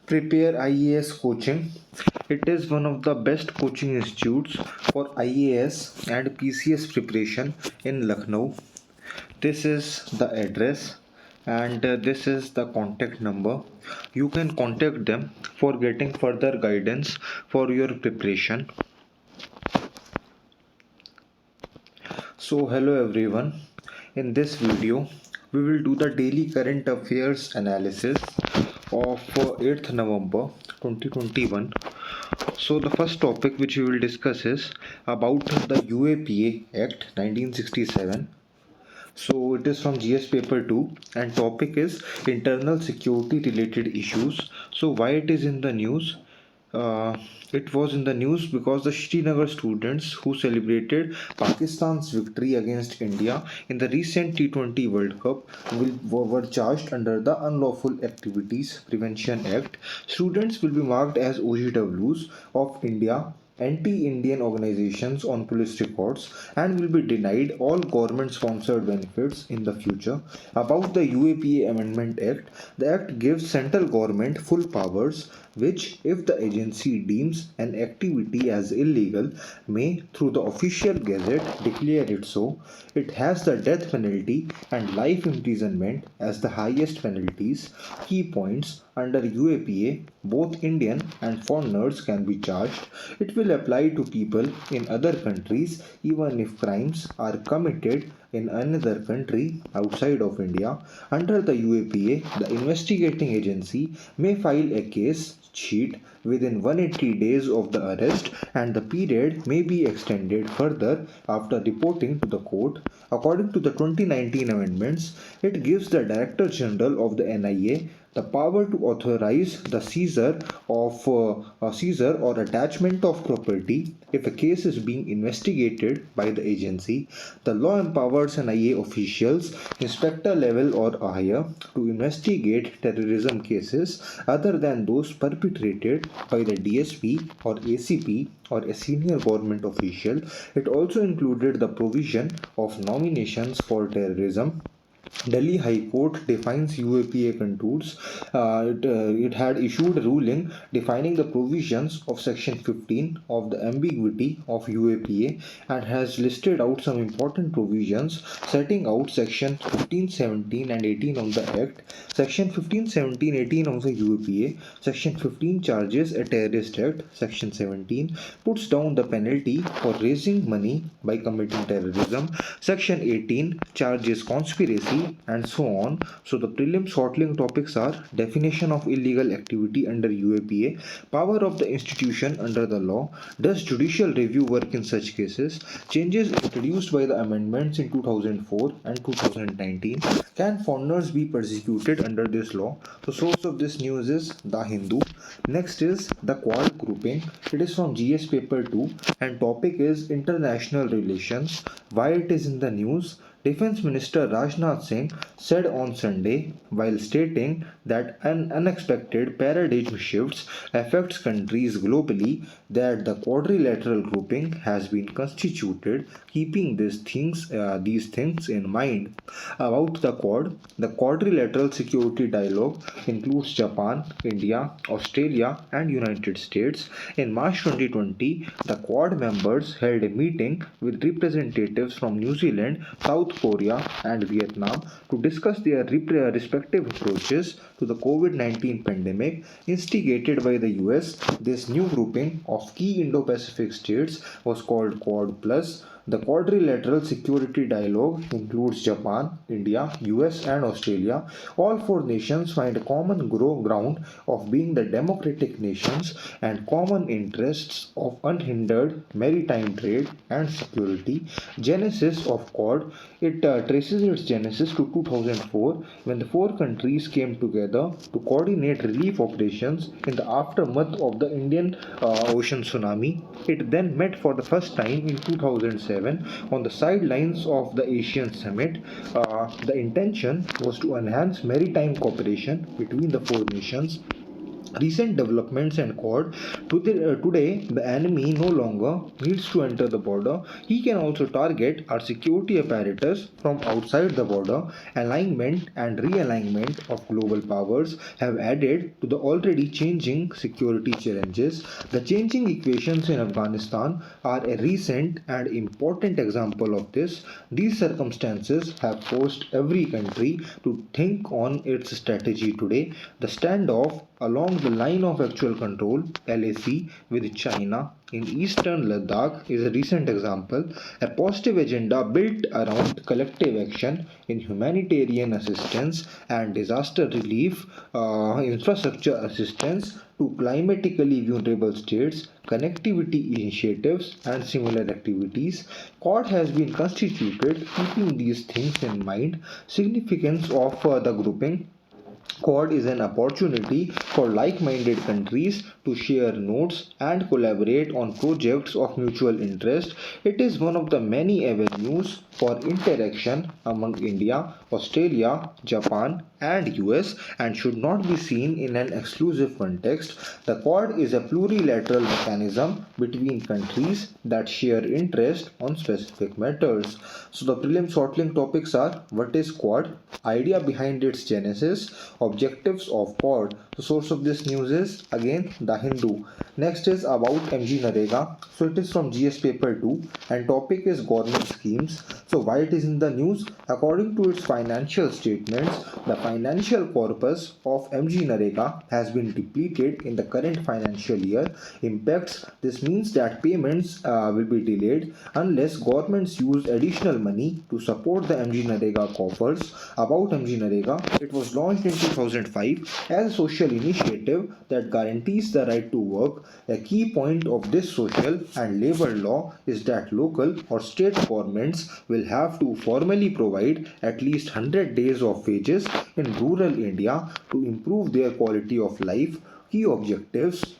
Prepare IAS coaching. It is one of the best coaching institutes for IAS and PCS preparation in Lucknow. This is the address and this is the contact number. You can contact them for getting further guidance for your preparation. So hello everyone. In this video we will do the daily current affairs analysis of 8th November 2021. So the first topic which we will discuss is about the UAPA Act 1967. So it is from GS paper 2 and topic is internal security related issues. So why it is in the news? Uh, it was in the news because the Srinagar students who celebrated Pakistan's victory against India in the recent T20 World Cup were charged under the Unlawful Activities Prevention Act. Students will be marked as OGWs of India anti-Indian organizations on police records and will be denied all government-sponsored benefits in the future. About the UAPA Amendment Act, the Act gives central government full powers which, if the agency deems an activity as illegal, may, through the official gazette, declare it so. It has the death penalty and life imprisonment as the highest penalties. Key points under UAPA, both Indian and foreigners can be charged. It will apply to people in other countries even if crimes are committed in another country outside of India. Under the UAPA, the investigating agency may file a case sheet within 180 days of the arrest and the period may be extended further after reporting to the court. According to the 2019 amendments, it gives the Director General of the NIA the power to authorize the seizure or attachment of property if a case is being investigated by the agency. The law empowers NIA officials, inspector level or higher, to investigate terrorism cases other than those perpetrated by the DSP or ACP or a senior government official. It also included the provision of nominations for terrorism. Delhi High Court defines UAPA contours. It had issued a ruling defining the provisions of Section 15 of the ambiguity of UAPA and has listed out some important provisions setting out Section 15, 17 and 18 of the Act. Section 15, 17, 18 of the UAPA. Section 15 charges a terrorist act. Section 17 puts down the penalty for raising money by committing terrorism. Section 18 charges conspiracy and so on. So the prelim shortling topics are definition of illegal activity under UAPA, power of the institution under the law, does judicial review work in such cases, changes introduced by the amendments in 2004 and 2019, can foreigners be persecuted under this law? The source of this news is The Hindu. Next is the Quad grouping. It is from GS paper 2 and topic is international relations. Why it is in the news? Defense Minister Rajnath Singh said on Sunday, while stating that an unexpected paradigm shifts affects countries globally, that the quadrilateral grouping has been constituted, keeping these things in mind. About the quadrilateral security dialogue includes Japan, India, Australia, and United States. In March 2020, the Quad members held a meeting with representatives from New Zealand, South Korea, and Vietnam to discuss their respective approaches to the COVID-19 pandemic instigated by the US. This new grouping of key Indo-Pacific states was called Quad Plus. The quadrilateral security dialogue includes Japan, India, US, and Australia. All four nations find a common ground of being the democratic nations and common interests of unhindered maritime trade and security. Genesis of Quad. It traces its genesis to 2004 when the four countries came together to coordinate relief operations in the aftermath of the Indian Ocean tsunami. It then met for the first time in 2007 on the sidelines of the Asian Summit. The intention was to enhance maritime cooperation between the four nations. Recent developments and Quad. Today, the enemy no longer needs to enter the border. He can also target our security apparatus from outside the border. Alignment and realignment of global powers have added to the already changing security challenges. The changing equations in Afghanistan are a recent and important example of this. These circumstances have forced every country to think on its strategy today. The standoff along the line of actual control (LAC) with China in eastern Ladakh is a recent example. A positive agenda built around collective action in humanitarian assistance and disaster relief, infrastructure assistance to climatically vulnerable states, connectivity initiatives, and similar activities. Quad has been constituted keeping these things in mind. Significance of the grouping. Quad is an opportunity for like-minded countries to share notes and collaborate on projects of mutual interest. It is one of the many avenues for interaction among India, Australia, Japan, and US and should not be seen in an exclusive context. The Quad is a plurilateral mechanism between countries that share interest on specific matters. So the prelim shortling topics are: what is Quad, idea behind its genesis, objectives of Quad. The source of this news is again the Hindu. Next is about MGNREGA. So it is from GS paper 2 and topic is government schemes. So why it is in the news? According to its financial statements, the financial corpus of MGNREGA has been depleted in the current financial year. Impacts: this means that payments will be delayed unless governments use additional money to support the MGNREGA coffers. About MGNREGA, it was launched in 2005 as a social initiative that guarantees the right to work. A key point of this social and labor law is that local or state governments will have to formally provide at least 100 days of wages in rural India to improve their quality of life. Key objectives: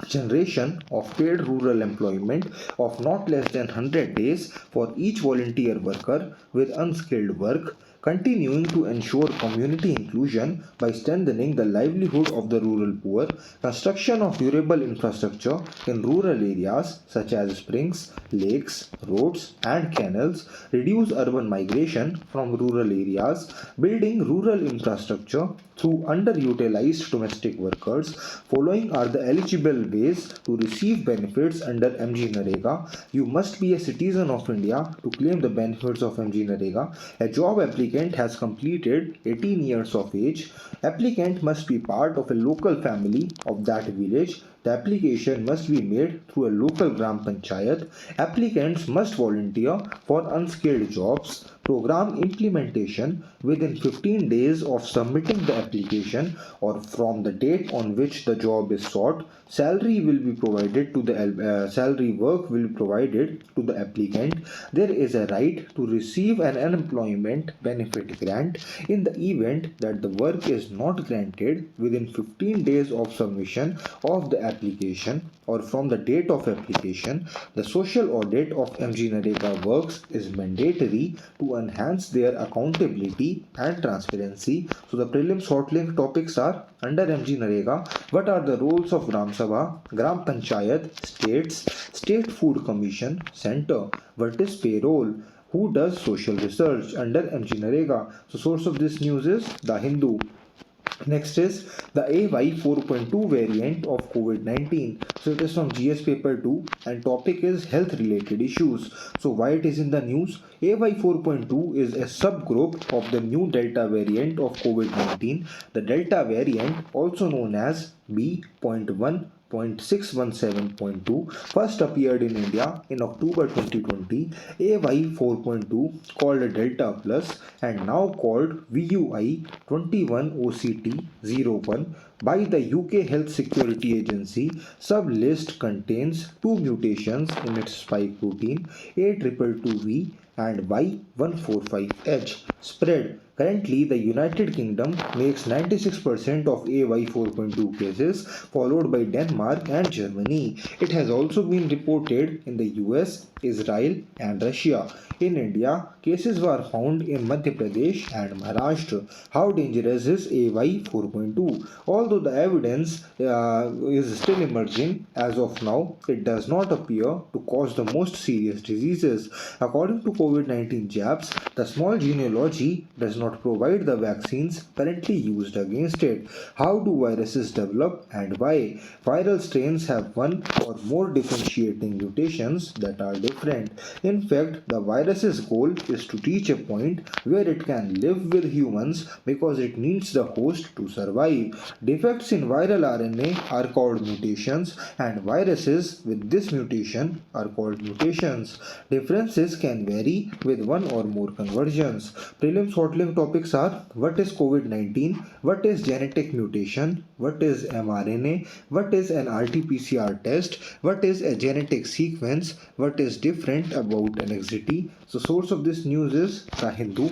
generation of paid rural employment of not less than 100 days for each volunteer worker with unskilled work, continuing to ensure community inclusion by strengthening the livelihood of the rural poor, construction of durable infrastructure in rural areas such as springs, lakes, roads, and canals, reduce urban migration from rural areas, building rural infrastructure through underutilized domestic workers. Following are the eligible ways to receive benefits under MGNREGA. You must be a citizen of India to claim the benefits of MGNREGA. A job applicant has completed 18 years of age. Applicant must be part of a local family of that village. The application must be made through a local Gram Panchayat. Applicants must volunteer for unskilled jobs. Program implementation: within 15 days of submitting the application or from the date on which the job is sought, salary work will be provided to the applicant. There is a right to receive an unemployment benefit grant in the event that the work is not granted within 15 days of submission of the application or from the date of application. The social audit of MGNREGA works is mandatory to enhance their accountability and transparency. So the prelim short link topics are: under MGNREGA, what are the roles of Gram Sabha, Gram Panchayat, states, State Food Commission, Center, what is payroll, who does social research under MGNREGA. So source of this news is the Hindu. Next is the AY 4.2 variant of COVID-19. So it is from GS paper 2 and topic is health related issues. So why it is in the news? AY 4.2 is a subgroup of the new Delta variant of COVID-19. The Delta variant, also known as B.1.617.2, first appeared in India in October 2020. AY 4.2, called Delta Plus and now called VUI 21OCT01 by the UK Health Security Agency, sublist contains two mutations in its spike protein, A222V and Y145H. Spread: currently, the United Kingdom makes 96% of AY 4.2 cases, followed by Denmark and Germany. It has also been reported in the US, Israel, and Russia. In India, cases were found in Madhya Pradesh and Maharashtra. How dangerous is AY 4.2? Although the evidence is still emerging as of now, it does not appear to cause the most serious diseases. According to COVID-19 jabs, the small genealogy does not provide the vaccines currently used against it. How do viruses develop and why? Viral strains have one or more differentiating mutations that are different. In fact, the virus's goal is to reach a point where it can live with humans because it needs the host to survive. Defects in viral RNA are called mutations, and viruses with this mutation are called mutations. Differences can vary with one or more conversions. Prelims hot-link topics are: what is COVID-19, what is genetic mutation, what is mRNA, what is an RTPCR test, what is a genetic sequence, what is different about anxiety. So source of this news is The Hindu.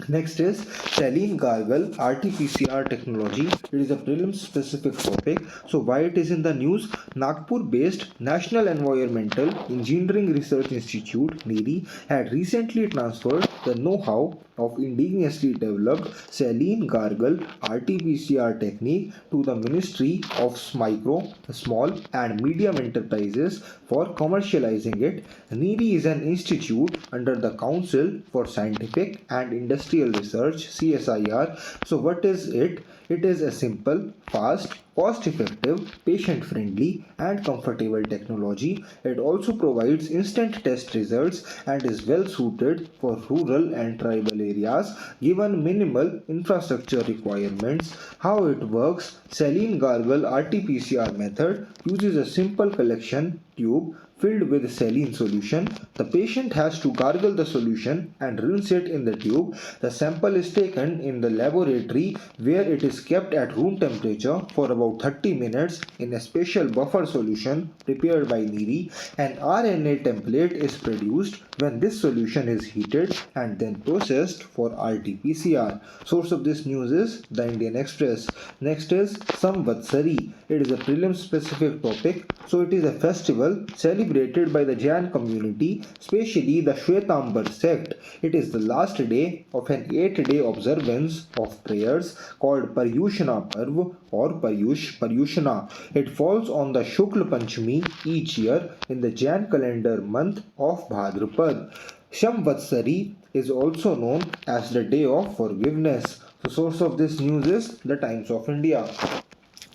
Next is saline gargle RTPCR technology. It is a prelim specific topic. So why it is in the news? Nagpur based National Environmental Engineering Research Institute (NERI) had recently transferred the know-how of indigenously developed saline gargle RTPCR technique to the Ministry of Micro, Small and Medium Enterprises for commercializing it. NERI is an institute under the Council for Scientific and Industrial Research (CSIR). So what is it? It is a simple, fast, cost-effective, patient-friendly and comfortable technology. It also provides instant test results and is well suited for rural and tribal areas given minimal infrastructure requirements. How it works: saline gargle RT-PCR method uses a simple collection tube filled with saline solution. The patient has to gargle the solution and rinse it in the tube. The sample is taken in the laboratory where it is kept at room temperature for about 30 minutes in a special buffer solution prepared by NERI. An RNA template is produced when this solution is heated and then processed for RT-PCR. Source of this news is The Indian Express. Next is Samvatsari. It is a prelim specific topic. So it is a festival celebrated by the Jain community, especially the Shwetambar sect. It is the last day of an 8-day observance of prayers called Paryushana Parv or Paryushana. It falls on the Shukla Panchami each year in the Jain calendar month of Bhadrapad. Shamvatsari is also known as the Day of Forgiveness. The source of this news is The Times of India.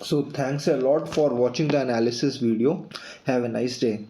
So thanks a lot for watching the analysis video. Have a nice day.